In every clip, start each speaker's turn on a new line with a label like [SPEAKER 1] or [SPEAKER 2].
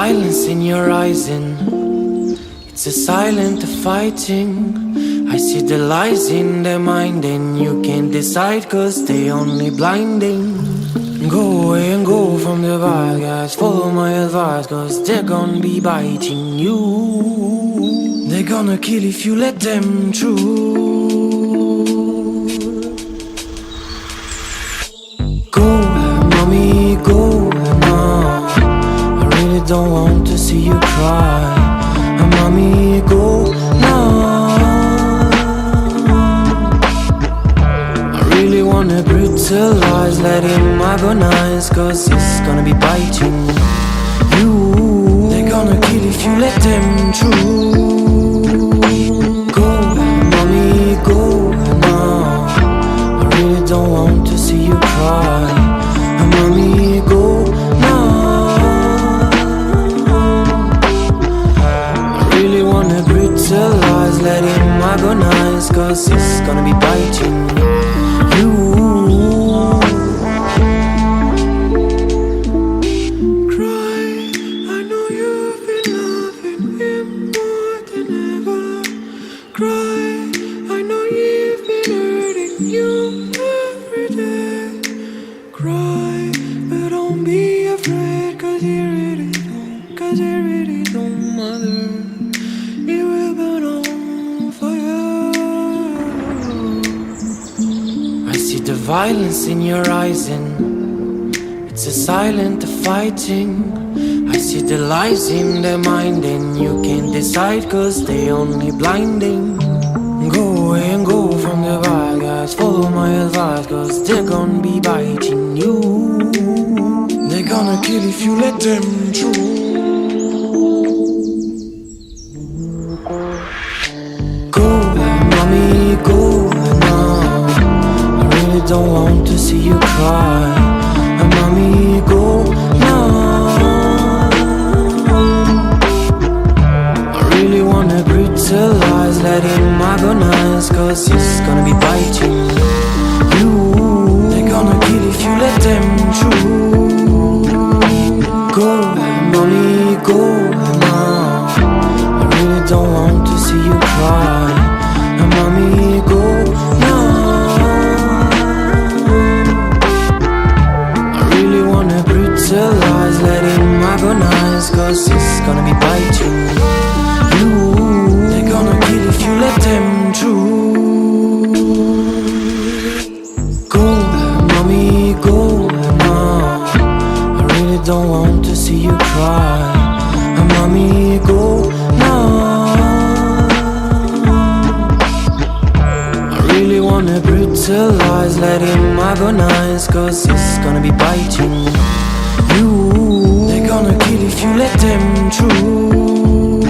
[SPEAKER 1] violence in your eyes, and it's a silent fighting. I see the lies in their mind and you can't decide cause they only blinding. Go away and go from the bad guys, follow my advice cause they're gonna be biting you. They're gonna kill if you let them through. Go, mommy, go now. I really don't want to see you cry. Mommy, go now. I really wanna brutalize, let him agonize cause he's gonna be biting you. They're gonna kill if you let them through. Go, mommy, go now. I really don't want to see you cry. Mommy, go now. I really wanna brutalize, let him agonize cause he's gonna be biting you. Cry, I know you've been loving him more than ever. Cry, I know you've been hurting you every day. Cry, but don't be afraid cause he really don't matter. He will burn on fire. I see the violence in your eyes and it's a silent fighting. I see the lies in their mind and you can't decide cause they only blinding. Go away and go from the bad guys, follow my advice cause they're gonna be biting you. They're gonna kill if you let them through. Go, mommy, go now. I really don't want to see you cry. Mommy, go now. I really wanna brutalize, let him agonize cause he's gonna be biting you. They're gonna kill if you let them through. Go, mommy, go now. I really don't want to see you cry. Mommy, go now. I really wanna brutalize, let him agonize cause he's gonna be biting you. They're gonna kill if you let them through. Go, mommy, go now. I really don't want to see you cry. Mommy, go now. I really wanna brutalize, let him agonize cause he's gonna be biting you. They're gonna kill if you let them through.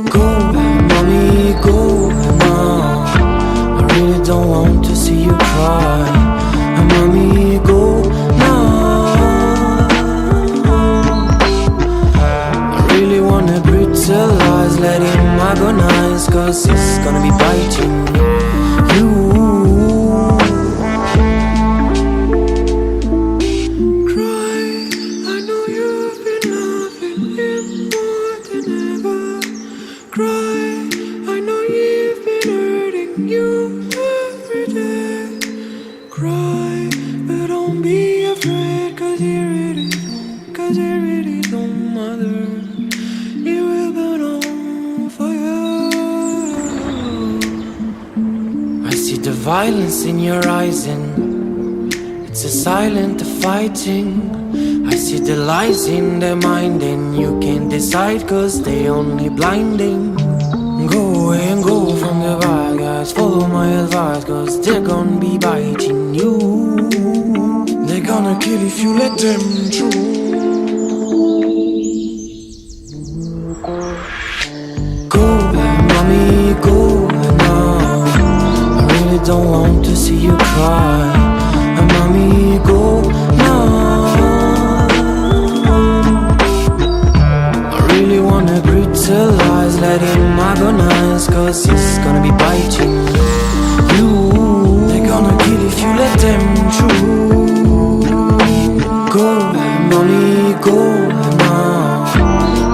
[SPEAKER 1] Go, mommy, go now. I really don't want to see you cry. Mommy, go now. I really wanna brutalize, let him agonize cause he's gonna be biting you. Cry, I know you've been loving him more than ever. Cry, I know you've been hurting you every day. Cry, but don't be afraid cause he really don't matter. He will burn on fire. I see the violence in your eyes and it's a silent fighting. I see the lies in their mind and you can't decide cause they only blinding. Go away and go from the bad guys, follow my advice cause they're gonna be biting you. They're gonna kill if you let them through. Go, mommy, go now. I really don't want to see you cry. Mommy, go now. I really wanna brutalize, let him agonize cause he's gonna be biting you. They're gonna kill if you let them through. Go, mommy, go now.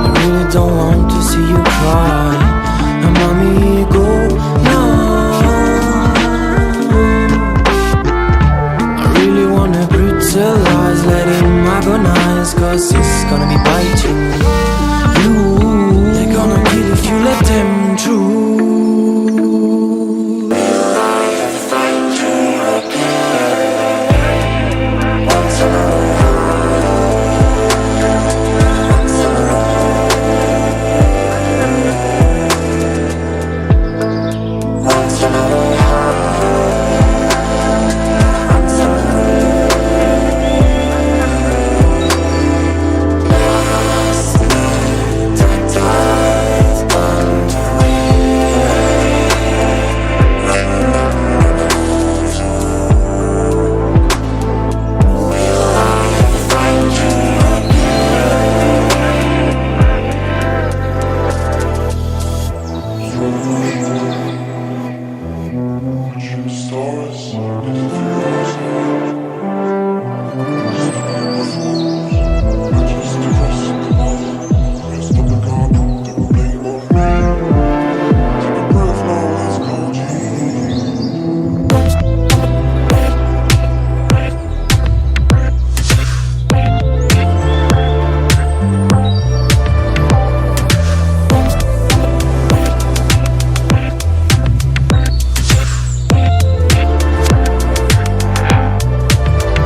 [SPEAKER 1] I really don't want to see you cry.